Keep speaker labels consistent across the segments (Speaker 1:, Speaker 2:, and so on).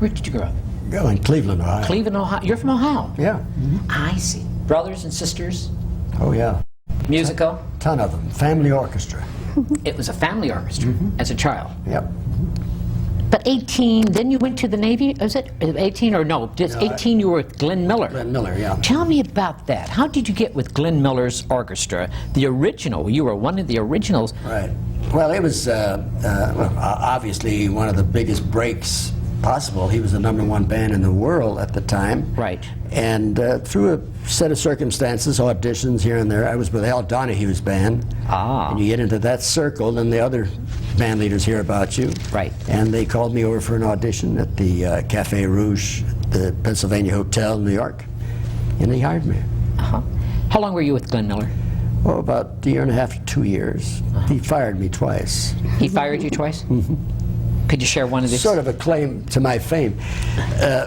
Speaker 1: Where did you grow up?
Speaker 2: Oh, in Cleveland, Ohio.
Speaker 1: Cleveland, Ohio. You're from Ohio?
Speaker 2: Yeah.
Speaker 1: I see. Brothers and sisters?
Speaker 2: Oh, yeah.
Speaker 1: Musical?
Speaker 2: Ton of them. Family orchestra.
Speaker 1: It was a family orchestra as a child.
Speaker 2: Yep.
Speaker 1: But 18, then you went to the Navy, is it? 18 or no? Just 18 you were with Glenn Miller.
Speaker 2: Glenn Miller, yeah.
Speaker 1: Tell me about that. How did you get with Glenn Miller's orchestra? The original, you were one of the originals.
Speaker 2: Right. Well, it was obviously one of the biggest breaks possible. He was the #1 band in the world at the time.
Speaker 1: Right.
Speaker 2: And through a set of circumstances, auditions here and there, I was with Al Donahue's band.
Speaker 1: Ah.
Speaker 2: And you get into that circle, and the other band leaders hear about you.
Speaker 1: Right.
Speaker 2: And they called me over for an audition at the Cafe Rouge, the Pennsylvania Hotel in New York. And they hired me.
Speaker 1: Uh-huh. How long were you with Glenn Miller?
Speaker 2: Oh, about a year and a half to 2 years. He fired me twice.
Speaker 1: He fired you twice? Could you share one of these?
Speaker 2: Sort of a claim to my fame.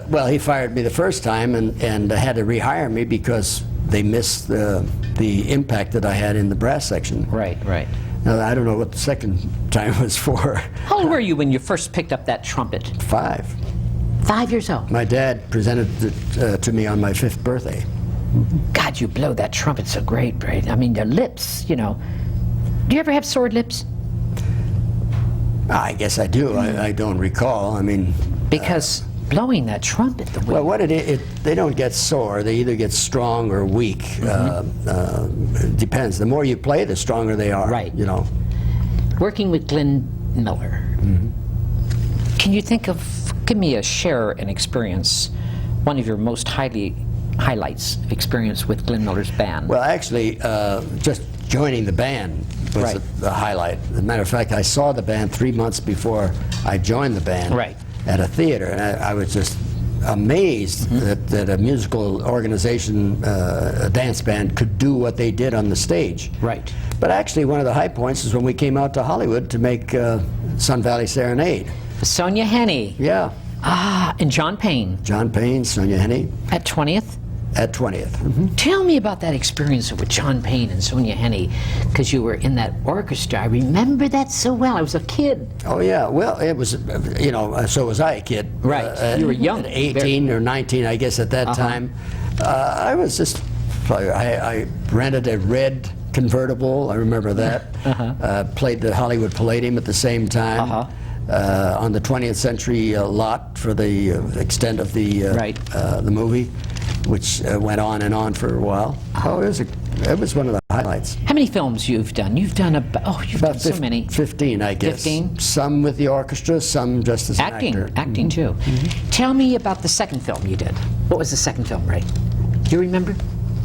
Speaker 2: Well, he fired me the first time and had to rehire me because they missed the impact that I had in the brass section.
Speaker 1: Right, right.
Speaker 2: Now, I don't know what the second time was for.
Speaker 1: How old were you when you first picked up that trumpet?
Speaker 2: 5.
Speaker 1: 5 years old.
Speaker 2: My dad presented it to me on my 5th birthday.
Speaker 1: God, you blow that trumpet so great, Brad. I mean, the lips, you know. Do you ever have sword lips?
Speaker 2: I guess I do. I don't recall. I mean...
Speaker 1: Because blowing that trumpet the way...
Speaker 2: Well, what they don't get sore. They either get strong or weak. It depends. The more you play, the stronger they are.
Speaker 1: Right.
Speaker 2: You know.
Speaker 1: Working with Glenn Miller, can you think of, give me an experience, one of your most highlights of experience with Glenn Miller's band?
Speaker 2: Well, actually, just joining the band was the highlight. As a matter of fact, I saw the band 3 months before I joined the band at a theater, and I was just amazed that a musical organization, a dance band, could do what they did on the stage.
Speaker 1: Right.
Speaker 2: But actually, one of the high points is when we came out to Hollywood to make Sun Valley Serenade.
Speaker 1: Sonia Henney.
Speaker 2: Yeah.
Speaker 1: Ah, and John Payne.
Speaker 2: John Payne, Sonia Henney.
Speaker 1: At 20th?
Speaker 2: At 20th.
Speaker 1: Tell me about that experience with John Payne and Sonia Henney, because you were in that orchestra. I remember that so well. I was a kid.
Speaker 2: Oh, yeah. Well, it was, you know, so was I a kid.
Speaker 1: Right. You were young.
Speaker 2: 18 or 19, I guess, at that time. I was just, I rented a red convertible. I remember that. Played the Hollywood Palladium at the same time. On the 20th Century lot for the extent of the movie, which went on and on for a while. Oh, it was one of the highlights.
Speaker 1: How many films you've done? You've done you've done so many.
Speaker 2: 15, I guess. 15? Some with the orchestra, some just as an actor.
Speaker 1: Acting too. Tell me about the second film you did. What was the second film, Ray? Do you remember?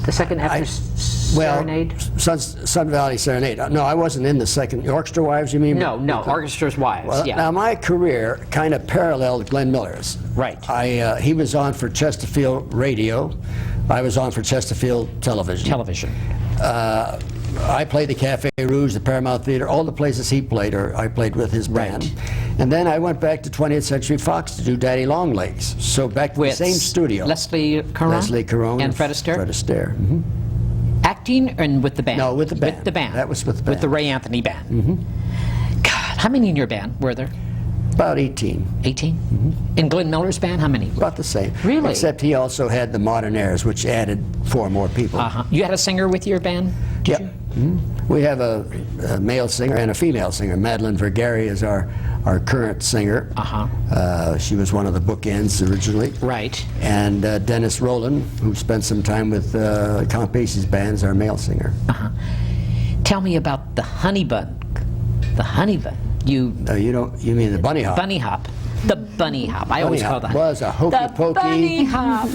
Speaker 1: The second after Serenade?
Speaker 2: Well, Sun Valley Serenade. No, I wasn't in the second. Orchestra Wives, you mean?
Speaker 1: No, Orchestra's Wives,
Speaker 2: well,
Speaker 1: yeah.
Speaker 2: Now, my career kind of paralleled Glenn Miller's.
Speaker 1: Right.
Speaker 2: He was on for Chesterfield Radio. I was on for Chesterfield Television. I played the Cafe Rouge, the Paramount Theater, all the places he played, or I played with his band. Right. And then I went back to 20th Century Fox to do Daddy Longlegs. So back to the same studio.
Speaker 1: Leslie Caron? And Fred Astaire?
Speaker 2: Fred Astaire.
Speaker 1: Acting and with the band?
Speaker 2: No, with the band.
Speaker 1: With the band.
Speaker 2: That was with the band.
Speaker 1: With the Ray Anthony band. God, how many in your band were there?
Speaker 2: About 18.
Speaker 1: 18? In Glenn Miller's band, how many?
Speaker 2: About the same.
Speaker 1: Really?
Speaker 2: Except he also had the Modernaires, which added 4 more people.
Speaker 1: You had a singer with your band?
Speaker 2: Yep. We have a male singer and a female singer. Madeline Vergari is our current singer. She was one of the bookends originally.
Speaker 1: Right. And
Speaker 2: Dennis Rowland, who spent some time with Count Basie's band, is our male singer.
Speaker 1: Tell me about the Honey Bun. The Honey Bun. You
Speaker 2: mean the Bunny Hop?
Speaker 1: Bunny Hop. The Bunny Hop. I always call that.
Speaker 2: Was a hokey pokey.
Speaker 1: The Bunny Hop.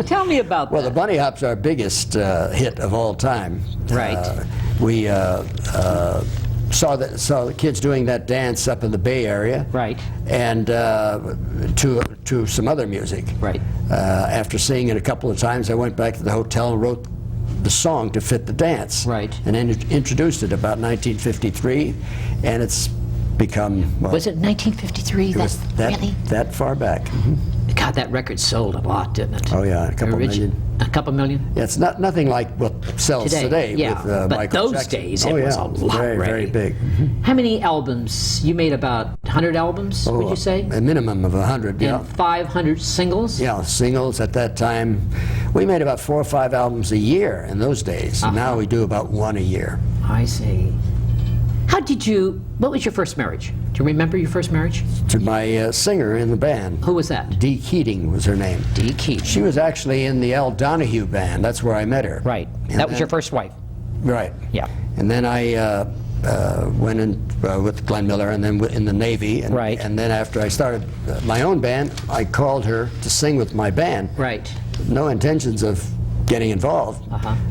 Speaker 1: Tell me about that.
Speaker 2: Well, the Bunny Hop's our biggest hit of all time.
Speaker 1: Right.
Speaker 2: We saw the kids doing that dance up in the Bay Area.
Speaker 1: Right.
Speaker 2: And to some other music.
Speaker 1: Right.
Speaker 2: After seeing it a couple of times, I went back to the hotel and wrote the song to fit the dance.
Speaker 1: Right.
Speaker 2: And then
Speaker 1: Was
Speaker 2: introduced it about 1953, and it's become... Well,
Speaker 1: was it 1953? Really?
Speaker 2: That far back.
Speaker 1: God, that record sold a lot, didn't it?
Speaker 2: Oh yeah, a couple million.
Speaker 1: A couple million?
Speaker 2: Yeah, it's nothing like what sells today
Speaker 1: yeah.
Speaker 2: with
Speaker 1: But
Speaker 2: Michael
Speaker 1: those
Speaker 2: Jackson.
Speaker 1: days, it was a lot,
Speaker 2: very,
Speaker 1: Ray.
Speaker 2: very big.
Speaker 1: How many albums? You made about 100 albums, would you say?
Speaker 2: A minimum of 100, yeah.
Speaker 1: And 500 singles?
Speaker 2: Yeah, singles at that time. We made about 4 or 5 albums a year in those days. Now we do about 1 a year.
Speaker 1: I see. What was your first marriage? Do you remember your first marriage?
Speaker 2: To my singer in the band.
Speaker 1: Who was that?
Speaker 2: Dee Keating was her name.
Speaker 1: Dee Keating.
Speaker 2: She was actually in the Al Donahue band. That's where I met her.
Speaker 1: Right.
Speaker 2: And
Speaker 1: That was your first wife?
Speaker 2: Right.
Speaker 1: Yeah.
Speaker 2: And then I went in with Glenn Miller and then in the Navy. And,
Speaker 1: Right.
Speaker 2: And then after I started my own band, I called her to sing with my band.
Speaker 1: Right.
Speaker 2: No intentions of getting involved.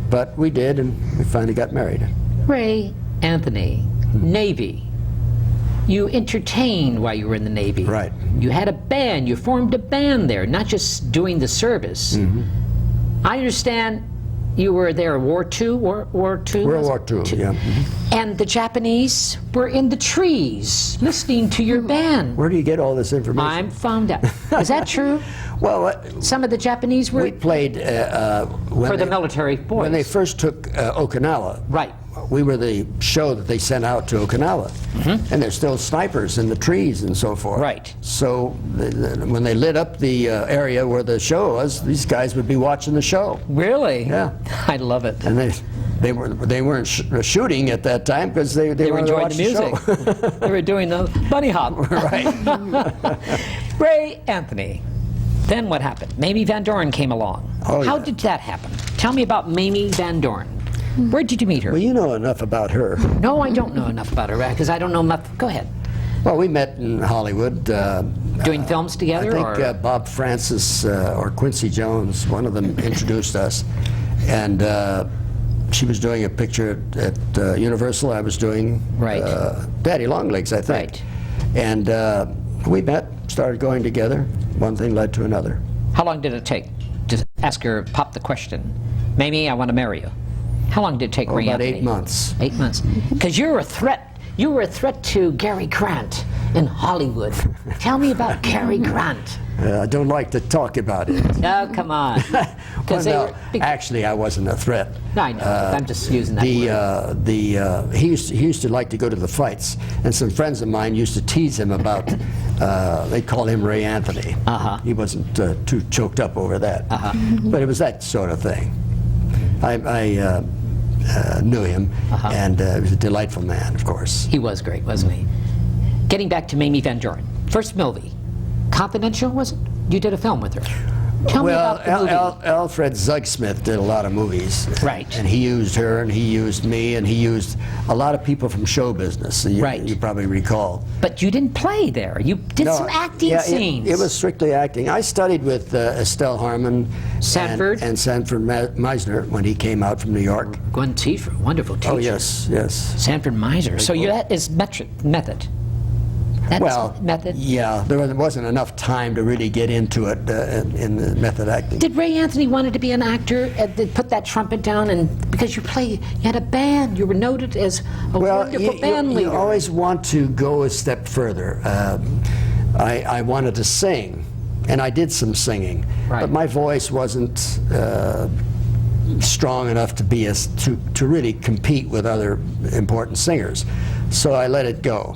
Speaker 2: But we did, and we finally got married.
Speaker 1: Ray Anthony, Navy. You entertained while you were in the Navy.
Speaker 2: Right.
Speaker 1: You had a band. You formed a band there, not just doing the service. I understand you were there War II, War II?
Speaker 2: World War II, yeah.
Speaker 1: And the Japanese were in the trees listening to your band.
Speaker 2: Where do you get all this information?
Speaker 1: I'm found out. Is that true?
Speaker 2: Well,
Speaker 1: Some of the Japanese were
Speaker 2: we played
Speaker 1: for the military boys.
Speaker 2: when they first took Okinawa.
Speaker 1: Right.
Speaker 2: We were the show that they sent out to Okinawa, and there's still snipers in the trees and so forth.
Speaker 1: Right.
Speaker 2: So when they lit up the area where the show was, these guys would be watching the show,
Speaker 1: Really?
Speaker 2: Yeah.
Speaker 1: I love it.
Speaker 2: and they weren't shooting at that time because they
Speaker 1: They were
Speaker 2: wanted to
Speaker 1: enjoying
Speaker 2: watch
Speaker 1: the music.
Speaker 2: show.
Speaker 1: They were doing the bunny hop.
Speaker 2: Right.
Speaker 1: Ray Anthony. Then what happened? Mamie Van Doren came along.
Speaker 2: Oh,
Speaker 1: How
Speaker 2: yeah.
Speaker 1: did that happen? Tell me about Mamie Van Doren. Where did you meet her?
Speaker 2: Well, you know enough about her.
Speaker 1: No, I don't know enough about her because I don't know enough. Go ahead.
Speaker 2: Well, we met in Hollywood.
Speaker 1: Doing films
Speaker 2: I
Speaker 1: together?
Speaker 2: think
Speaker 1: or?
Speaker 2: Bob Francis or Quincy Jones, one of them introduced us. And she was doing a picture at Universal. I was doing
Speaker 1: Right.
Speaker 2: Daddy Longlegs, I think.
Speaker 1: Right.
Speaker 2: And we met, started going together. One thing led to another.
Speaker 1: How long did it take to ask her, pop the question, Mamie, I want to marry you? How long did it take Ray
Speaker 2: About
Speaker 1: Anthony?
Speaker 2: 8 months.
Speaker 1: 8 months. Because you were a threat. You were a threat to Cary Grant in Hollywood. Tell me about Cary Grant.
Speaker 2: I don't like to talk about it.
Speaker 1: Oh, come on.
Speaker 2: Well,
Speaker 1: they
Speaker 2: no,
Speaker 1: were big.
Speaker 2: actually, I wasn't a threat.
Speaker 1: No, I know. I'm just using that word.
Speaker 2: He used to like to go to the fights, and some friends of mine used to tease him about. They called him Ray Anthony. He wasn't too choked up over that, but it was that sort of thing. I knew him, and he was a delightful man, of course.
Speaker 1: He was great, wasn't he? Getting back to Mamie Van Doren. First movie. Confidential, was it? You did a film with her. Tell me
Speaker 2: Well,
Speaker 1: about the movie.
Speaker 2: Alfred Zugsmith did a lot of movies.
Speaker 1: Right.
Speaker 2: And he used her, and he used me, and he used a lot of people from show business. So you,
Speaker 1: Right.
Speaker 2: you probably recall.
Speaker 1: But you didn't play there. You did
Speaker 2: No,
Speaker 1: some acting
Speaker 2: yeah,
Speaker 1: scenes.
Speaker 2: It was strictly acting. I studied with Estelle Harmon
Speaker 1: Sanford?
Speaker 2: and Sanford Meisner when he came out from New York.
Speaker 1: Gwen Teafer, wonderful teacher.
Speaker 2: Oh, yes, yes.
Speaker 1: Sanford Miser. So that is method. That's
Speaker 2: Well,
Speaker 1: method.
Speaker 2: yeah, there wasn't enough time to really get into it in the method acting.
Speaker 1: Did Ray Anthony wanted to be an actor? Did put that trumpet down, and because you had a band, you were noted as a wonderful band leader.
Speaker 2: You always want to go a step further. I wanted to sing, and I did some singing,
Speaker 1: Right.
Speaker 2: but my voice wasn't strong enough to be to really compete with other important singers, so I let it go.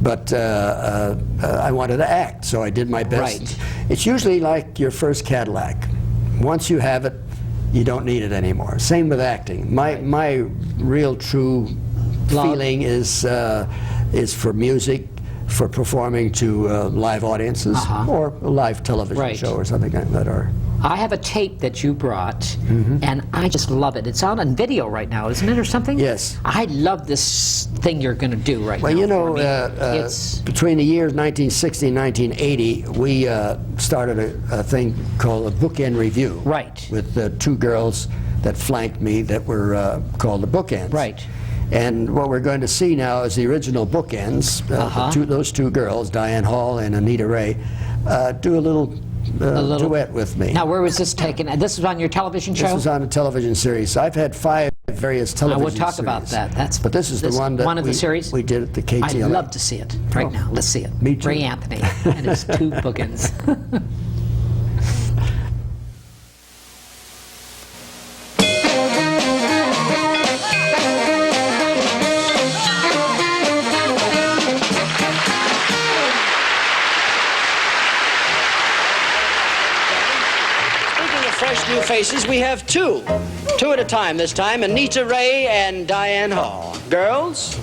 Speaker 2: But I wanted to act, so I did my best.
Speaker 1: Right.
Speaker 2: It's usually like your first Cadillac. Once you have it, you don't need it anymore. Same with acting. My real true
Speaker 1: Love.
Speaker 2: feeling is for music, for performing to live audiences, or a live television
Speaker 1: Right.
Speaker 2: show or something like that. Or
Speaker 1: I have a tape that you brought, and I just love it. It's out on video right now, isn't it, or something?
Speaker 2: Yes.
Speaker 1: I love this thing you're going to do right
Speaker 2: well,
Speaker 1: now.
Speaker 2: you know,
Speaker 1: for me. It's
Speaker 2: between the years 1960 and 1980, we started a thing called a bookend review.
Speaker 1: Right.
Speaker 2: With 2 girls that flanked me that were called the bookends.
Speaker 1: Right.
Speaker 2: And what we're going to see now is the original bookends. Those 2 girls, Diane Hall and Anita Ray, do a little duet with me.
Speaker 1: Now, where was this taken? This was on your television show?
Speaker 2: This was on a television series. I've had 5 various television
Speaker 1: we'll talk
Speaker 2: series.
Speaker 1: about that.
Speaker 2: But this is the one that
Speaker 1: one of the series?
Speaker 2: we did at the KTLA.
Speaker 1: I'd love to see it right
Speaker 2: Oh.
Speaker 1: now. Let's see it.
Speaker 2: Me too.
Speaker 1: Ray Anthony and his 2 bookends.
Speaker 2: faces, we have two. Two at a time this time, Anita Ray and Diane Hall. Girls?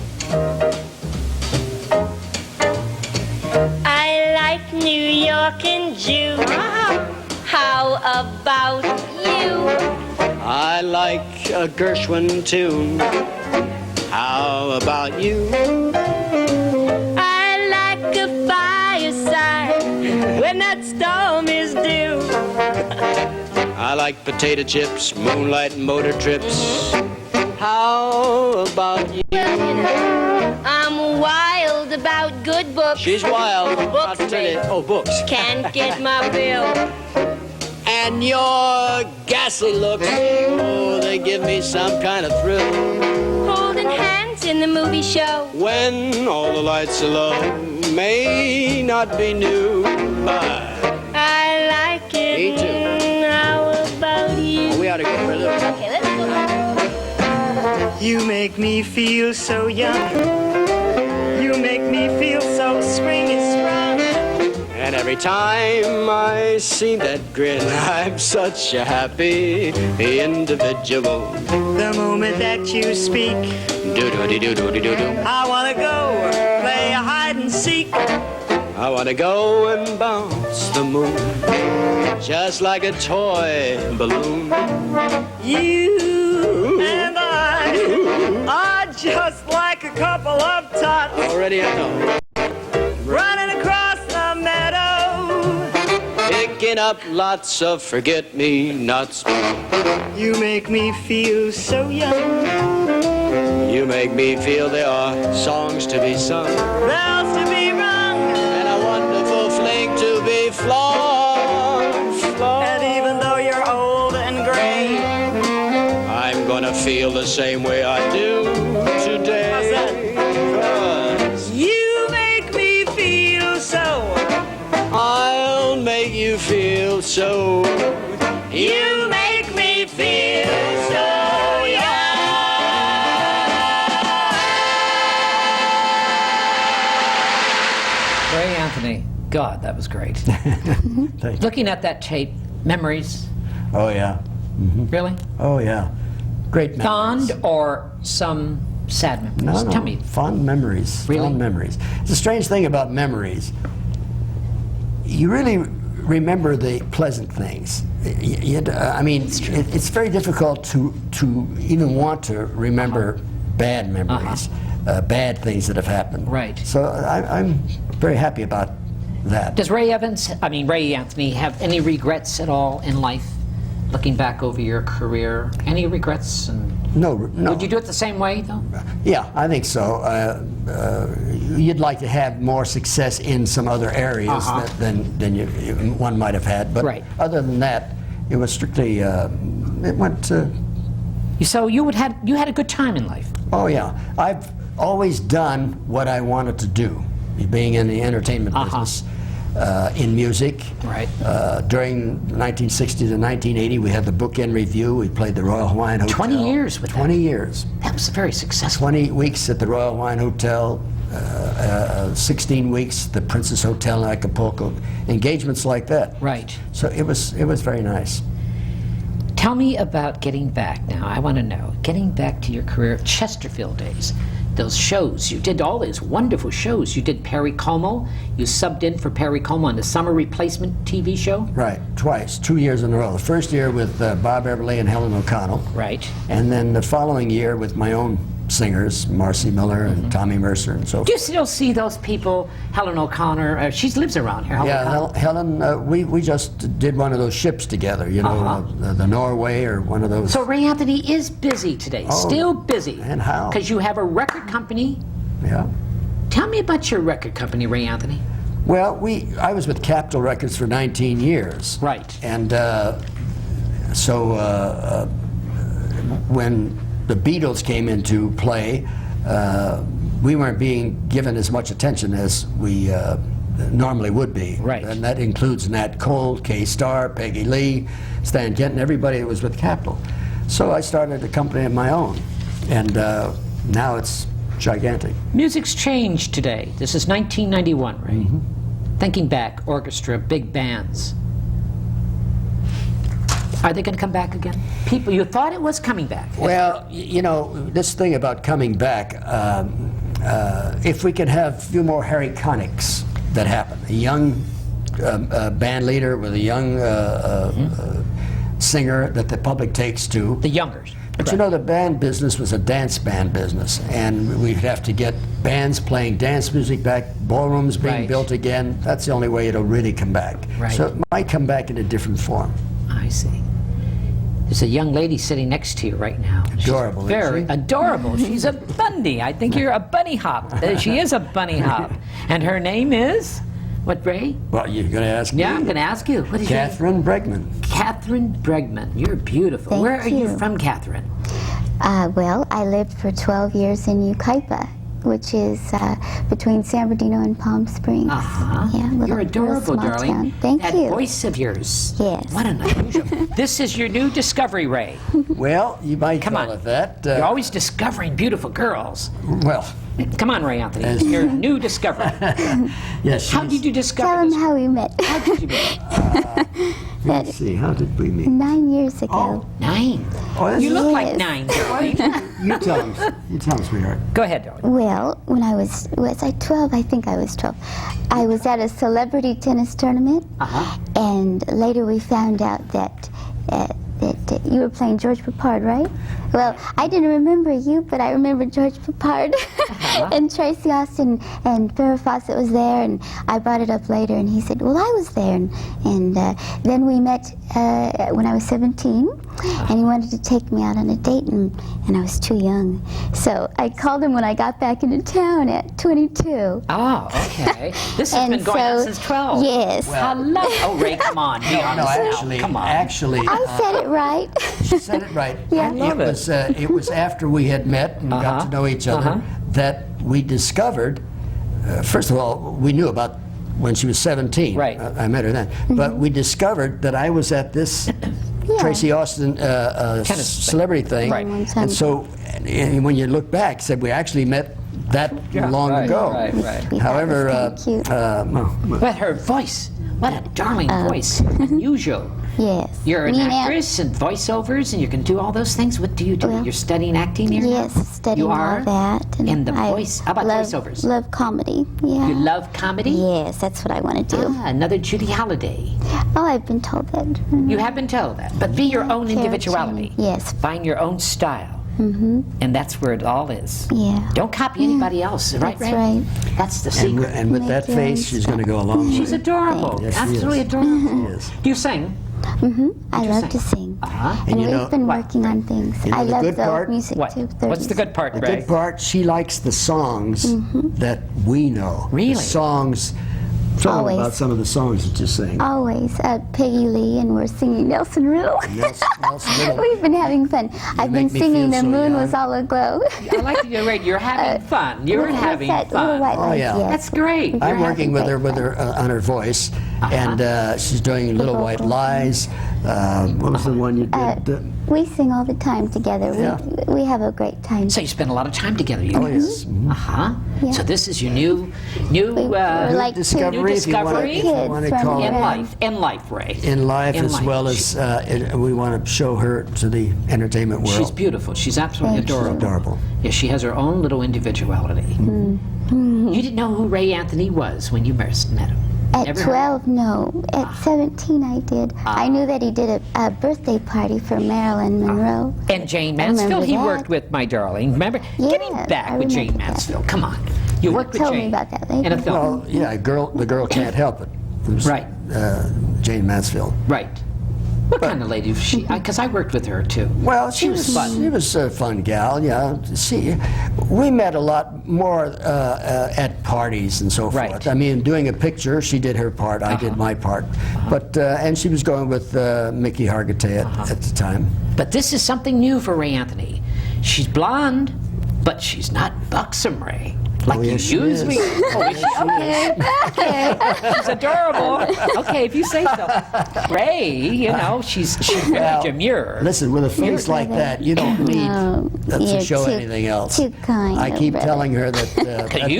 Speaker 3: I like New York and June. How about you?
Speaker 2: I like a Gershwin tune. How about you?
Speaker 3: I like a fireside when that storm is due.
Speaker 2: I like potato chips, moonlight and motor trips. How about you?
Speaker 3: Well, you know, I'm wild about good books.
Speaker 2: She's wild.
Speaker 3: Books,
Speaker 2: I'll tell you.
Speaker 3: babe.
Speaker 2: Oh, books.
Speaker 3: Can't get my fill.
Speaker 2: And your gassy looks, oh, they give me some kind of thrill.
Speaker 3: Holding hands in the movie show.
Speaker 2: When all the lights are low, may not be new, but
Speaker 3: I like it.
Speaker 2: Me too.
Speaker 3: How about you?
Speaker 2: we ought to go for a little.
Speaker 3: Okay, let's go.
Speaker 4: You make me feel so young. You make me feel so spring is sprung.
Speaker 2: And every time I see that grin, I'm such a happy individual.
Speaker 4: The moment that you speak,
Speaker 2: Do-do-de-do-do-de-do-do.
Speaker 4: I wanna go play hide and seek.
Speaker 2: I want to go and bounce the moon, just like a toy balloon.
Speaker 4: You and I are just like a couple of tots
Speaker 2: Already I know.
Speaker 4: running across the meadow.
Speaker 2: Picking up lots of forget-me-nots.
Speaker 4: You make me feel so young.
Speaker 2: You make me feel there are songs to be sung,
Speaker 4: Bells to be rung.
Speaker 2: and a wonderful fling to be flung.
Speaker 4: And even though you're old and gray,
Speaker 2: I'm gonna feel the same way I do today.
Speaker 4: How's that?
Speaker 2: 'Cause
Speaker 4: you make me feel so.
Speaker 2: I'll make you feel so.
Speaker 4: You make me feel so young.
Speaker 1: Ray Anthony, God, that was great.
Speaker 2: Thank you.
Speaker 1: Looking at that tape, memories,
Speaker 2: Oh yeah.
Speaker 1: really?
Speaker 2: Oh yeah. Great memories.
Speaker 1: Fond or some sad memories?
Speaker 2: No, no.
Speaker 1: Tell me.
Speaker 2: Fond memories.
Speaker 1: Really?
Speaker 2: Fond memories. It's a strange thing about memories. You really remember the pleasant things. I mean, it's very difficult to even want to remember bad memories, bad things that have happened.
Speaker 1: Right.
Speaker 2: So I'm very happy about that.
Speaker 1: Does Ray Anthony have any regrets at all in life? Looking back over your career, any regrets? And
Speaker 2: No.
Speaker 1: would you do it the same way, though?
Speaker 2: Yeah, I think so. You'd like to have more success in some other areas than one might have had. But
Speaker 1: Right.
Speaker 2: other than that, it was strictly, it went to,
Speaker 1: So you had a good time in life.
Speaker 2: oh yeah. I've always done what I wanted to do, being in the entertainment business. In music.
Speaker 1: Right.
Speaker 2: During 1960 to 1980, we had the Bookend Review. We played the Royal Hawaiian Hotel.
Speaker 1: 20 years with that.
Speaker 2: 20 years.
Speaker 1: That was very successful.
Speaker 2: 20 weeks at the Royal Hawaiian Hotel, 16 weeks at the Princess Hotel in Acapulco. Engagements like that.
Speaker 1: Right.
Speaker 2: So it was very nice.
Speaker 1: Tell me about getting back now. I want to know. Getting back to your career of Chesterfield days. Those shows. You did all these wonderful shows. You did Perry Como. You subbed in for Perry Como on the Summer Replacement TV show.
Speaker 2: Right, twice, 2 years in a row. The first year with Bob Everly and Helen O'Connell.
Speaker 1: Right.
Speaker 2: And then the following year with my own singers, Marcy Miller and Tommy Mercer and so forth.
Speaker 1: Do you still see those people? Helen O'Connor. She lives around here. Helen
Speaker 2: Yeah,
Speaker 1: O'Connor.
Speaker 2: Helen, we just did one of those ships together, you know, the Norway or one of those.
Speaker 1: So Ray Anthony is busy today.
Speaker 2: Oh,
Speaker 1: Still busy.
Speaker 2: and how?
Speaker 1: Because you have a record company.
Speaker 2: Yeah.
Speaker 1: Tell me about your record company, Ray Anthony.
Speaker 2: Well, I was with Capitol Records for 19 years.
Speaker 1: Right.
Speaker 2: And so when the Beatles came into play, we weren't being given as much attention as we normally would be.
Speaker 1: Right.
Speaker 2: And that includes Nat Cole, Kay Starr, Peggy Lee, Stan Kenton, everybody that was with Capitol. So I started a company of my own, and now it's gigantic.
Speaker 1: Music's changed today. This is 1991, right? Thinking back, orchestra, big bands. Are they going to come back again? People, you thought it was coming back.
Speaker 2: Well, you know, this thing about coming back, if we can have a few more Harry Connicks that happen, a young band leader with a young singer that the public takes to.
Speaker 1: The youngers.
Speaker 2: But you know, the band business was a dance band business, and we'd have to get bands playing dance music back, ballrooms being
Speaker 1: Right.
Speaker 2: built again. That's the only way it'll really come back.
Speaker 1: Right.
Speaker 2: So it might come back in a different form.
Speaker 1: I see. There's a young lady sitting next to you right now.
Speaker 2: Adorable,
Speaker 1: She's
Speaker 2: isn't
Speaker 1: very
Speaker 2: she?
Speaker 1: adorable. She's a bunny. I think you're a bunny hop. She is a bunny hop. And her name is? What, Ray?
Speaker 2: Well, you're going to ask me?
Speaker 1: Yeah, I'm going to ask you. What is your name?
Speaker 2: Kathryn Breggman.
Speaker 1: Kathryn Breggman. You're beautiful.
Speaker 5: Thank
Speaker 1: Where are you
Speaker 5: you.
Speaker 1: from, Kathryn?
Speaker 5: Well, I lived for 12 years in Yucaipa, which is between San Bernardino and Palm Springs.
Speaker 1: Uh-huh.
Speaker 5: Yeah,
Speaker 1: You're adorable,
Speaker 5: small
Speaker 1: darling.
Speaker 5: town. Thank
Speaker 1: that
Speaker 5: you.
Speaker 1: voice of yours.
Speaker 5: Yes.
Speaker 1: What an unusual. This is your new discovery, Ray.
Speaker 2: Well, you might
Speaker 1: Come
Speaker 2: call
Speaker 1: on.
Speaker 2: it that.
Speaker 1: You're always discovering beautiful girls.
Speaker 2: Well,
Speaker 1: Come on, Ray Anthony. Your new discovery.
Speaker 2: yes.
Speaker 1: How did you discover
Speaker 5: Tell them
Speaker 1: this?
Speaker 5: how we met.
Speaker 1: How did you meet?
Speaker 2: Let's see, how did we meet?
Speaker 5: 9 years ago.
Speaker 2: Oh.
Speaker 1: 9.
Speaker 2: Oh, that's
Speaker 1: You look like
Speaker 5: Yes.
Speaker 1: 9, darling.
Speaker 2: You tell us. You tell us, sweetheart.
Speaker 1: Go ahead, darling.
Speaker 5: Well, when I was I 12? I think I was 12. I was at a celebrity tennis tournament,
Speaker 1: Uh-huh.
Speaker 5: and later we found out that you were playing George Peppard, right? Well, I didn't remember you, but I remember George Peppard. And Tracy Austin and Farrah Fawcett was there, and I brought it up later, and he said, well, I was there. And then we met when I was 17, and he wanted to take me out on a date, and I was too young. So I called him when I got back into town at 22.
Speaker 1: Oh, okay. This has been going on since 12.
Speaker 5: Yes.
Speaker 1: Hello. Oh, Ray, come on. Be honest
Speaker 2: No,
Speaker 1: now.
Speaker 2: actually,
Speaker 1: Come on.
Speaker 5: I said it right.
Speaker 2: she said it right.
Speaker 5: Yeah. I
Speaker 1: love it.
Speaker 2: It was after we had met and got to know each other that we discovered, first of all, we knew about when she was 17.
Speaker 1: Right.
Speaker 2: I met her then. But we discovered that I was at this Tracy Austin
Speaker 1: Tennis
Speaker 2: celebrity thing.
Speaker 1: Right.
Speaker 2: And so, and when you look back, said we actually met that long
Speaker 1: right,
Speaker 2: ago.
Speaker 1: right.
Speaker 5: We thought
Speaker 2: However,
Speaker 5: it was kinda cute.
Speaker 1: But her voice, what a darling voice. Unusual.
Speaker 5: Yes.
Speaker 1: You're an
Speaker 5: Me and Aunt-
Speaker 1: actress and voiceovers, and you can do all those things. What do you do?
Speaker 5: Well,
Speaker 1: You're studying acting here
Speaker 5: Yes,
Speaker 1: now?
Speaker 5: studying
Speaker 1: You are?
Speaker 5: all that.
Speaker 1: And the
Speaker 5: I
Speaker 1: voice. How about
Speaker 5: love,
Speaker 1: voiceovers?
Speaker 5: Love comedy. Yeah.
Speaker 1: You love comedy?
Speaker 5: Yes, that's what I want to do.
Speaker 1: Ah, another Judy Holliday.
Speaker 5: Oh, I've been told that.
Speaker 1: You have been told that. But be your own individuality.
Speaker 5: Yes.
Speaker 1: Find your own style. And that's where it all is.
Speaker 5: Yeah.
Speaker 1: Don't copy anybody else, right,
Speaker 5: That's
Speaker 1: Ray?
Speaker 5: right.
Speaker 1: That's the
Speaker 2: And,
Speaker 1: secret.
Speaker 2: and with that
Speaker 5: Make your own
Speaker 2: face, she's going to go a long way.
Speaker 1: She's adorable.
Speaker 2: Yes, she
Speaker 1: Absolutely
Speaker 2: is.
Speaker 1: adorable.
Speaker 2: She is.
Speaker 1: Do you sing?
Speaker 5: I love
Speaker 1: sing?
Speaker 5: to sing.
Speaker 1: Uh-huh.
Speaker 5: And
Speaker 2: you
Speaker 5: we've
Speaker 2: know-
Speaker 5: been
Speaker 1: What?
Speaker 5: working on things.
Speaker 2: You know
Speaker 5: I
Speaker 2: the
Speaker 5: love
Speaker 2: good
Speaker 5: the
Speaker 2: part?
Speaker 5: music
Speaker 1: What?
Speaker 5: too.
Speaker 1: What's the good part,
Speaker 2: The
Speaker 1: Ray?
Speaker 2: good part, she likes the songs that we know.
Speaker 1: Really?
Speaker 2: The songs. Tell them
Speaker 5: Always.
Speaker 2: about some of the songs that you sing.
Speaker 5: Always. Peggy Lee, and we're singing Nelson Riddle.
Speaker 2: Nelson Riddle.
Speaker 5: We've been having fun. I've been
Speaker 2: make me
Speaker 5: singing
Speaker 2: feel
Speaker 5: The
Speaker 2: so
Speaker 5: Moon
Speaker 2: young.
Speaker 5: Was All Aglow.
Speaker 1: I like you, Ray. You're having fun. You're
Speaker 5: What's
Speaker 1: having
Speaker 5: that little
Speaker 1: fun.
Speaker 5: white
Speaker 2: Oh,
Speaker 5: light?
Speaker 2: yeah.
Speaker 5: Yes.
Speaker 1: That's great.
Speaker 2: I'm
Speaker 5: You're
Speaker 2: working
Speaker 5: having
Speaker 2: with
Speaker 5: great
Speaker 2: her on her voice, and she's doing Little White Lies. What was the one you did?
Speaker 5: We sing all the time together.
Speaker 2: Yeah.
Speaker 5: We have a great time.
Speaker 1: So you spend a lot of time together, you
Speaker 2: Oh,
Speaker 1: guys.
Speaker 2: yes.
Speaker 1: Uh-huh.
Speaker 5: Yeah.
Speaker 1: So this is your new
Speaker 5: we're like
Speaker 2: Discovery, if you want
Speaker 1: discovery.
Speaker 2: to
Speaker 5: Kids
Speaker 2: call
Speaker 5: running
Speaker 2: it.
Speaker 5: around.
Speaker 1: in life, Ray.
Speaker 2: In life,
Speaker 1: In
Speaker 2: as
Speaker 1: life.
Speaker 2: well as we want to show her to the entertainment world.
Speaker 1: She's beautiful. She's absolutely
Speaker 5: Thank you.
Speaker 1: adorable.
Speaker 2: adorable.
Speaker 1: Yeah, she has her own little individuality. You didn't know who Ray Anthony was when you first met him.
Speaker 5: At
Speaker 1: Never heard?
Speaker 5: 12, no. At 17, I did. I knew that he did a birthday party for Marilyn Monroe.
Speaker 1: And Jane
Speaker 5: I remember
Speaker 1: Mansfield, he
Speaker 5: that.
Speaker 1: worked with, my darling. Remember? Getting
Speaker 5: Yes,
Speaker 1: back
Speaker 5: I
Speaker 1: with Jane
Speaker 5: remember that.
Speaker 1: Mansfield. Come on. You worked with
Speaker 5: Tell
Speaker 1: Jane.
Speaker 5: me about that later.
Speaker 1: In a film.
Speaker 2: Well, yeah, the girl can't help it. It was,
Speaker 1: Right.
Speaker 2: Jane Mansfield.
Speaker 1: Right. What kind of lady was she? Because I worked with her too.
Speaker 2: Well,
Speaker 1: she was fun.
Speaker 2: She was a fun gal, yeah. We met a lot more at parties and so
Speaker 1: Right.
Speaker 2: forth. I mean, doing a picture, she did her part, I did my part. But and she was going with Mickey Hargitay at the time.
Speaker 1: But this is something new for Ray Anthony. She's blonde, but she's not buxom, Ray. Like
Speaker 2: Oh,
Speaker 1: you
Speaker 2: yes, she
Speaker 1: usually.
Speaker 2: is.
Speaker 1: Oh, is she? Okay. Okay. She's adorable. Okay, if you say so. Ray, you know, she's very
Speaker 2: Well,
Speaker 1: demure.
Speaker 2: Listen, with a face like that, you don't need to
Speaker 5: you're
Speaker 2: show
Speaker 5: too-
Speaker 2: anything else.
Speaker 5: too kind,
Speaker 2: I keep
Speaker 5: brother.
Speaker 2: telling her that.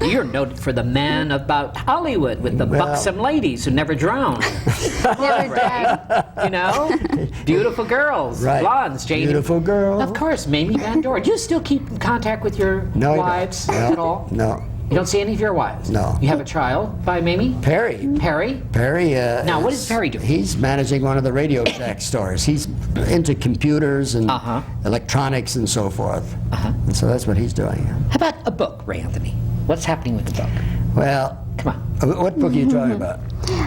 Speaker 1: You're noted for the man about Hollywood with the
Speaker 2: Well-
Speaker 1: buxom ladies who never drown. Never drown. You know, beautiful girls,
Speaker 2: Right.
Speaker 1: blondes, Jane.
Speaker 2: Beautiful girl.
Speaker 1: Of course, Mamie Van Doren. Do you still keep in contact with your
Speaker 2: No, I don't.
Speaker 1: wives
Speaker 2: No,
Speaker 1: at all?
Speaker 2: No.
Speaker 1: You don't see any of your wives?
Speaker 2: No.
Speaker 1: You have a child by Mamie?
Speaker 2: Perry.
Speaker 1: Perry?
Speaker 2: Perry.
Speaker 1: Now, what does Perry do?
Speaker 2: He's managing one of the Radio Shack stores. He's into computers and
Speaker 1: Uh-huh.
Speaker 2: electronics and so forth.
Speaker 1: Uh-huh.
Speaker 2: And so that's what he's doing.
Speaker 1: How about a book, Ray Anthony? What's happening with the book?
Speaker 2: Well,
Speaker 1: Come on.
Speaker 2: what book are you talking about?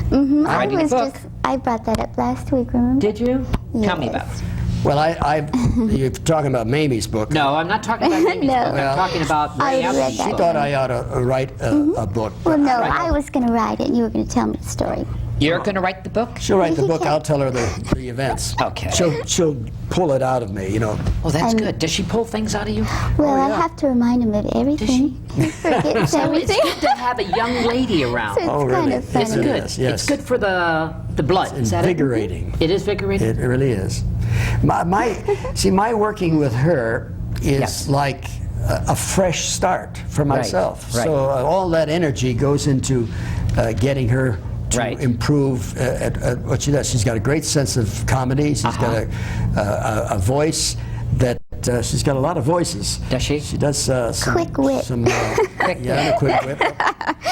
Speaker 1: Writing a book.
Speaker 5: I brought that up last week, remember?
Speaker 1: Did you? Tell me
Speaker 5: Yes.
Speaker 1: about it.
Speaker 2: Well, you're talking about Mamie's book.
Speaker 1: No, I'm not talking about Mamie's
Speaker 5: No.
Speaker 1: book.
Speaker 2: Well,
Speaker 1: I'm talking about
Speaker 5: I
Speaker 1: Ray
Speaker 5: read
Speaker 1: Anthony's
Speaker 5: that.
Speaker 2: She
Speaker 1: book.
Speaker 2: thought I ought to write a book.
Speaker 5: Well, no, I was going to write it, and you were going to tell me the story.
Speaker 1: You're going to write the book?
Speaker 2: She'll write the book. I'll tell her the events.
Speaker 1: Okay.
Speaker 2: She'll pull it out of me, you know.
Speaker 1: Oh, that's
Speaker 5: I'm-
Speaker 1: good. Does she pull things out of you?
Speaker 5: Well,
Speaker 2: yeah.
Speaker 5: I have to remind him of everything. He forgets
Speaker 1: So it's
Speaker 5: everything.
Speaker 1: good to have a young lady around.
Speaker 5: So it's
Speaker 2: Oh,
Speaker 5: kind
Speaker 2: really?
Speaker 5: of funny.
Speaker 1: It's good.
Speaker 2: Yes, yes.
Speaker 1: It's good for the blood. Is that it?
Speaker 2: Invigorating.
Speaker 1: It is invigorating?
Speaker 2: It really is. My working with her is
Speaker 1: Yes.
Speaker 2: like a fresh start for myself.
Speaker 1: right.
Speaker 2: So all that energy goes into getting her to
Speaker 1: Right.
Speaker 2: improve at what she does. She's got a great sense of comedy. She's got a voice that she's got a lot of voices.
Speaker 1: Does she?
Speaker 2: She does some
Speaker 5: Quick wit.
Speaker 2: Some, yeah, quick wit.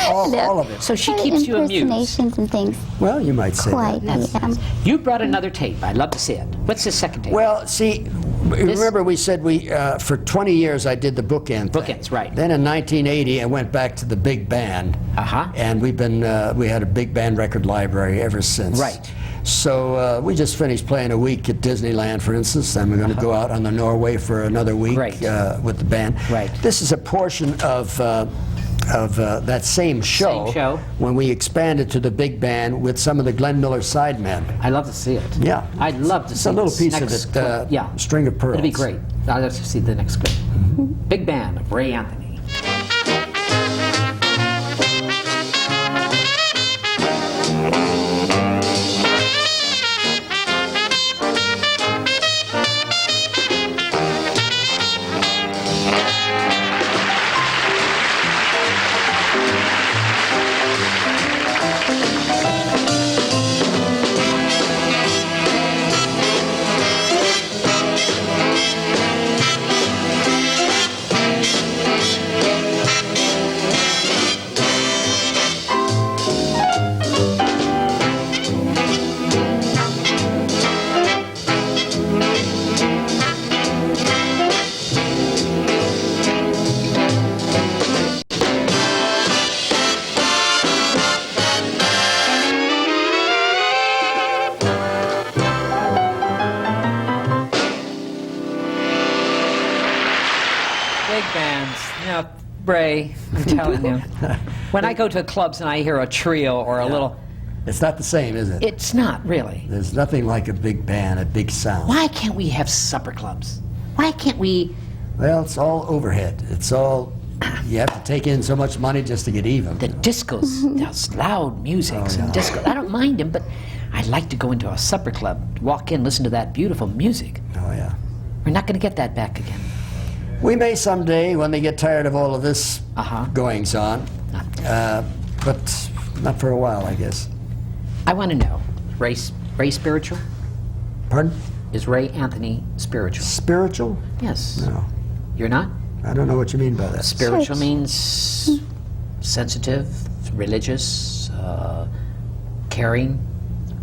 Speaker 2: All of it.
Speaker 1: So she keeps you amused.
Speaker 5: Impersonations and things.
Speaker 2: Well, you might say
Speaker 5: Quite,
Speaker 2: that.
Speaker 5: yeah.
Speaker 1: You brought another tape. I'd love to see it. What's the second tape?
Speaker 2: Well, see, remember we said for 20 years I did the bookend thing.
Speaker 1: Bookends, right.
Speaker 2: Then in 1980 I went back to the big band.
Speaker 1: Uh-huh.
Speaker 2: And we had a big band record library ever since.
Speaker 1: Right.
Speaker 2: So we just finished playing a week at Disneyland, for instance, and we're going to go out on the Norway for another week
Speaker 1: Right.
Speaker 2: with the band.
Speaker 1: Right.
Speaker 2: This is a portion of that same show,
Speaker 1: Same show.
Speaker 2: when we expanded to the big band with some of the Glenn Miller sidemen.
Speaker 1: I'd love to see it.
Speaker 2: Yeah.
Speaker 1: I'd love to
Speaker 2: It's
Speaker 1: see
Speaker 2: a little
Speaker 1: this
Speaker 2: piece of
Speaker 1: next
Speaker 2: it,
Speaker 1: clip. Yeah.
Speaker 2: String of Pearls.
Speaker 1: It'd be great. I'd love to see the next clip. Big band of Ray Anthony. Big bands. You know, Ray, I'm telling you. When I go to clubs and I hear a trio or a little,
Speaker 2: It's not the same, is it?
Speaker 1: it's not really.
Speaker 2: There's nothing like a big band, a big sound.
Speaker 1: Why can't we have supper clubs? Why can't we?
Speaker 2: Well, it's all overhead. It's all, you have to take in so much money just to get even.
Speaker 1: The discos, those loud musics and disco. I don't mind them, but I'd like to go into a supper club, walk in, listen to that beautiful music.
Speaker 2: Oh, yeah.
Speaker 1: We're not going to get that back again.
Speaker 2: We may someday when they get tired of all of this goings on, but not for a while, I guess.
Speaker 1: I want to know, Ray spiritual?
Speaker 2: Pardon?
Speaker 1: Is Ray Anthony spiritual?
Speaker 2: Spiritual?
Speaker 1: Yes.
Speaker 2: No.
Speaker 1: You're not?
Speaker 2: I don't know what you mean by that.
Speaker 1: Spiritual
Speaker 5: Church.
Speaker 1: means sensitive, religious, caring,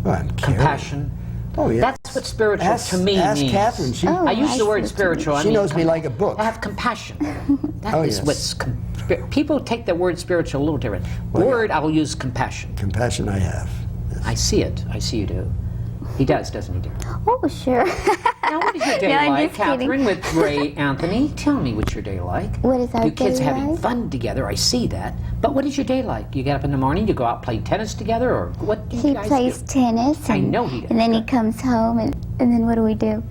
Speaker 2: Well, I'm caring.
Speaker 1: compassion.
Speaker 2: Oh, yeah.
Speaker 1: That's what spiritual
Speaker 2: Ask,
Speaker 1: to me
Speaker 2: ask
Speaker 1: means.
Speaker 2: Kathryn. She,
Speaker 5: Oh.
Speaker 1: I use
Speaker 5: I
Speaker 1: the
Speaker 5: see
Speaker 1: word
Speaker 5: what you
Speaker 1: spiritual. I
Speaker 2: she
Speaker 1: mean
Speaker 2: knows me like a book.
Speaker 1: I have compassion. That
Speaker 2: Oh,
Speaker 1: is
Speaker 2: yes.
Speaker 1: what's people take the word spiritual a little different. Word, I'll use compassion.
Speaker 2: Compassion I have.
Speaker 1: I see it. I see you do. He does, doesn't he, dear?
Speaker 5: Oh, sure.
Speaker 1: Now, what is your day
Speaker 5: No, I'm
Speaker 1: like,
Speaker 5: just kidding.
Speaker 1: Catherine, with Ray Anthony? Tell me what's your day like.
Speaker 5: What is our
Speaker 1: You kids
Speaker 5: day
Speaker 1: having
Speaker 5: like?
Speaker 1: fun together, I see that. But what is your day like? You get up in the morning, you go out play tennis together, or what do you
Speaker 5: He
Speaker 1: guys
Speaker 5: plays
Speaker 1: do?
Speaker 5: tennis.
Speaker 1: I
Speaker 5: And,
Speaker 1: know he does.
Speaker 5: And then he comes home, and then what do we do?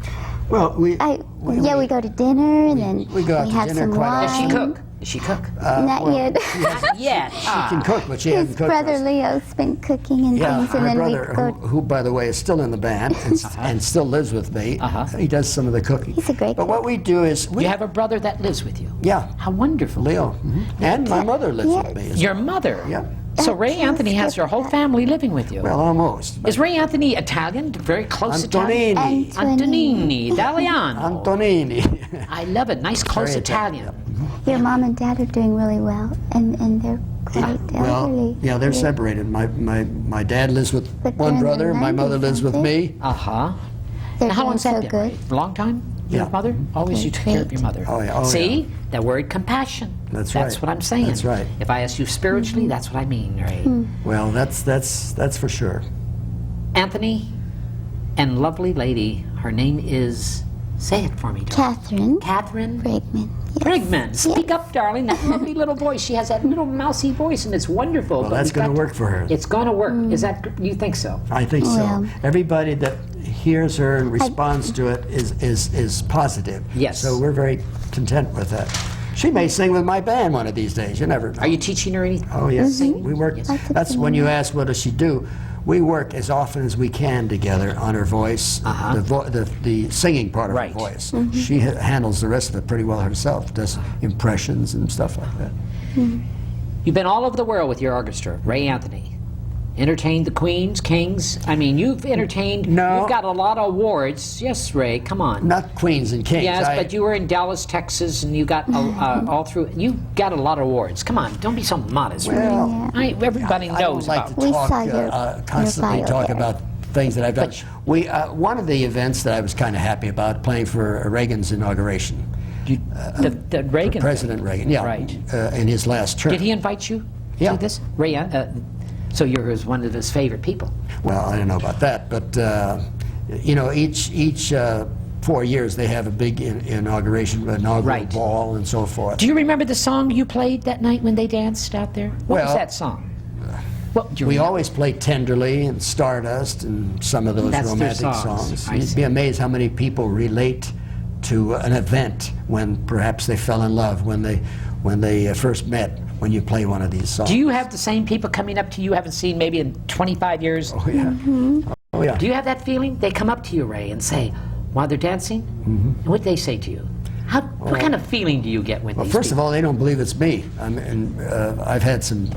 Speaker 2: Well, we
Speaker 5: We go to dinner, and then
Speaker 2: we go out to
Speaker 5: have
Speaker 2: dinner
Speaker 5: some
Speaker 2: quite
Speaker 5: wine.
Speaker 1: Does she cook? Does she cook?
Speaker 5: Not yet.
Speaker 1: Not yet.
Speaker 2: She can cook, but she hasn't
Speaker 5: His
Speaker 2: cooked for
Speaker 5: brother
Speaker 2: us.
Speaker 5: Leo's been cooking and
Speaker 2: Yeah,
Speaker 5: things, and
Speaker 2: my
Speaker 5: then we
Speaker 2: brother,
Speaker 5: go.
Speaker 2: who, by the way, is still in the band and still lives with me. He does some of the cooking.
Speaker 5: He's a great
Speaker 2: But what we do is,
Speaker 1: You have a brother that lives with you.
Speaker 2: yeah,
Speaker 1: How wonderful.
Speaker 2: Leo. And my mother lives with me.
Speaker 1: Your mother?
Speaker 2: Yeah.
Speaker 1: So Ray Anthony has your whole family living with you.
Speaker 2: Well, almost.
Speaker 1: Is Ray Anthony Italian? Very close Italian?
Speaker 2: Antonini.
Speaker 1: Antonini, Italiano.
Speaker 2: Antonini.
Speaker 1: I love it. Nice, close
Speaker 2: Very
Speaker 1: Italian.
Speaker 5: Your mom and dad are doing really well, and they're quite elderly.
Speaker 2: Well, yeah, they're separated. My dad lives with
Speaker 5: But
Speaker 2: one
Speaker 5: they're in
Speaker 2: brother.
Speaker 5: their
Speaker 2: My mother
Speaker 5: 90s,
Speaker 2: lives with
Speaker 5: aren't they?
Speaker 2: me.
Speaker 1: Uh-huh.
Speaker 5: They're
Speaker 1: Now, how
Speaker 5: doing
Speaker 1: long's
Speaker 5: so
Speaker 1: that been?
Speaker 5: good.
Speaker 1: Ray? Long time? Your
Speaker 2: Yeah.
Speaker 1: mother? Always you took care of your mother.
Speaker 2: Oh, yeah. Oh,
Speaker 1: See?
Speaker 2: yeah.
Speaker 1: That word compassion.
Speaker 2: That's
Speaker 1: That's
Speaker 2: right.
Speaker 1: what I'm saying.
Speaker 2: That's right.
Speaker 1: If I ask you spiritually, that's what I mean, Ray.
Speaker 2: Well, that's for sure.
Speaker 1: Anthony and lovely lady, her name is, say it for me, darling.
Speaker 5: Kathryn
Speaker 1: Kathryn
Speaker 5: Breggman. Yes.
Speaker 1: Breggman. Speak up, darling. That lovely little voice. She has that little mousy voice, and it's wonderful.
Speaker 2: Well,
Speaker 1: but
Speaker 2: that's
Speaker 1: we've
Speaker 2: going
Speaker 1: got
Speaker 2: to work for her.
Speaker 1: It's going to work. Is that? You think so?
Speaker 2: I think so.
Speaker 5: Well.
Speaker 2: Everybody that hears her and responds to it is positive.
Speaker 1: Yes.
Speaker 2: So we're very content with that. She may sing with my band one of these days. You never know.
Speaker 1: Are you teaching her anything?
Speaker 2: Oh, yes.
Speaker 1: Singing?
Speaker 2: We work.
Speaker 1: Yes.
Speaker 2: That's when you ask, what does she do? We work as often as we can together on her voice, the singing part of
Speaker 1: Right.
Speaker 2: her voice. She handles the rest of it pretty well herself, does impressions and stuff like that.
Speaker 1: You've been all over the world with your orchestra, Ray Anthony. Entertained the queens, kings. I mean, you've entertained.
Speaker 2: No.
Speaker 1: You've got a lot of awards. Yes, Ray. Come on.
Speaker 2: Not queens and kings.
Speaker 1: Yes, but you were in Dallas, Texas, and you got all through. You got a lot of awards. Come on, don't be so modest. Ray.
Speaker 2: Well,
Speaker 1: Everybody
Speaker 2: I don't
Speaker 1: knows
Speaker 2: like
Speaker 1: about.
Speaker 2: to
Speaker 5: We
Speaker 2: talk,
Speaker 5: saw your
Speaker 2: constantly
Speaker 5: bio
Speaker 2: talk
Speaker 5: there.
Speaker 2: about things that I've done.
Speaker 1: But-
Speaker 2: We one of the events that I was kind of happy about, playing for Reagan's inauguration.
Speaker 1: The Reagan.
Speaker 2: President Reagan, yeah,
Speaker 1: Right.
Speaker 2: in his last term.
Speaker 1: Did he invite you
Speaker 2: Yeah.
Speaker 1: to this? Ray, so you're one of his favorite people.
Speaker 2: Well, I don't know about that, but you know, each 4 years they have a big inaugural
Speaker 1: Right.
Speaker 2: ball and so forth.
Speaker 1: Do you remember the song you played that night when they danced out there? What was
Speaker 2: Well,
Speaker 1: that song? What, do you
Speaker 2: We
Speaker 1: remember?
Speaker 2: always play Tenderly and Stardust and some of those
Speaker 1: That's their
Speaker 2: romantic
Speaker 1: songs. I
Speaker 2: You'd
Speaker 1: see.
Speaker 2: be amazed how many people relate to an event when perhaps they fell in love, when they first met, when you play one of these songs.
Speaker 1: Do you have the same people coming up to you haven't seen maybe in 25 years?
Speaker 2: Oh, yeah. Oh, yeah.
Speaker 1: Do you have that feeling? They come up to you, Ray, and say, while they're dancing, and what they say to you? What kind of feeling do you get with
Speaker 2: Well,
Speaker 1: these
Speaker 2: first
Speaker 1: people?
Speaker 2: of all, they don't believe it's me. I mean, I've had some.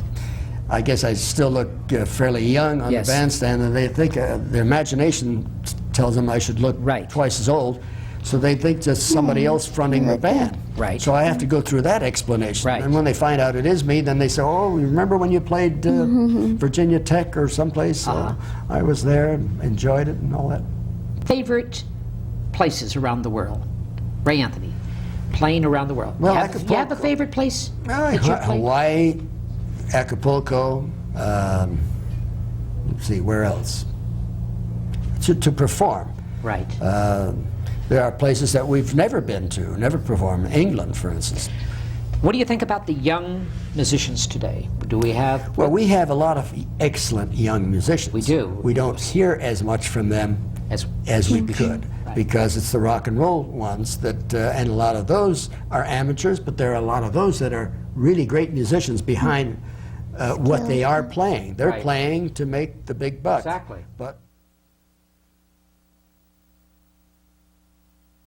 Speaker 2: I guess I still look fairly young on
Speaker 1: Yes.
Speaker 2: the bandstand, and they think their imagination tells them I should look
Speaker 1: Right.
Speaker 2: twice as old, so they think just somebody else fronting the band.
Speaker 1: Right.
Speaker 2: So I have to go through that explanation.
Speaker 1: Right.
Speaker 2: And when they find out it is me, then they say, "Oh, remember when you played Virginia Tech or someplace? I was there and enjoyed it and all that."
Speaker 1: Favorite places around the world? Ray Anthony, playing around the world.
Speaker 2: Well,
Speaker 1: you have a
Speaker 2: Acapulco.
Speaker 1: favorite place that you play?
Speaker 2: Hawaii, Acapulco. Let's see, where else? To perform.
Speaker 1: Right.
Speaker 2: There are places that we've never been to, never performed. England, for instance.
Speaker 1: What do you think about the young musicians today? Do we have...
Speaker 2: Well, we have a lot of excellent young musicians.
Speaker 1: We do.
Speaker 2: We don't hear as much from them as we could,
Speaker 1: Right.
Speaker 2: because it's the rock and roll ones that, and a lot of those are amateurs, but there are a lot of those that are really great musicians behind what they are playing. They're
Speaker 1: Right.
Speaker 2: playing to make the big bucks.
Speaker 1: Exactly.
Speaker 2: But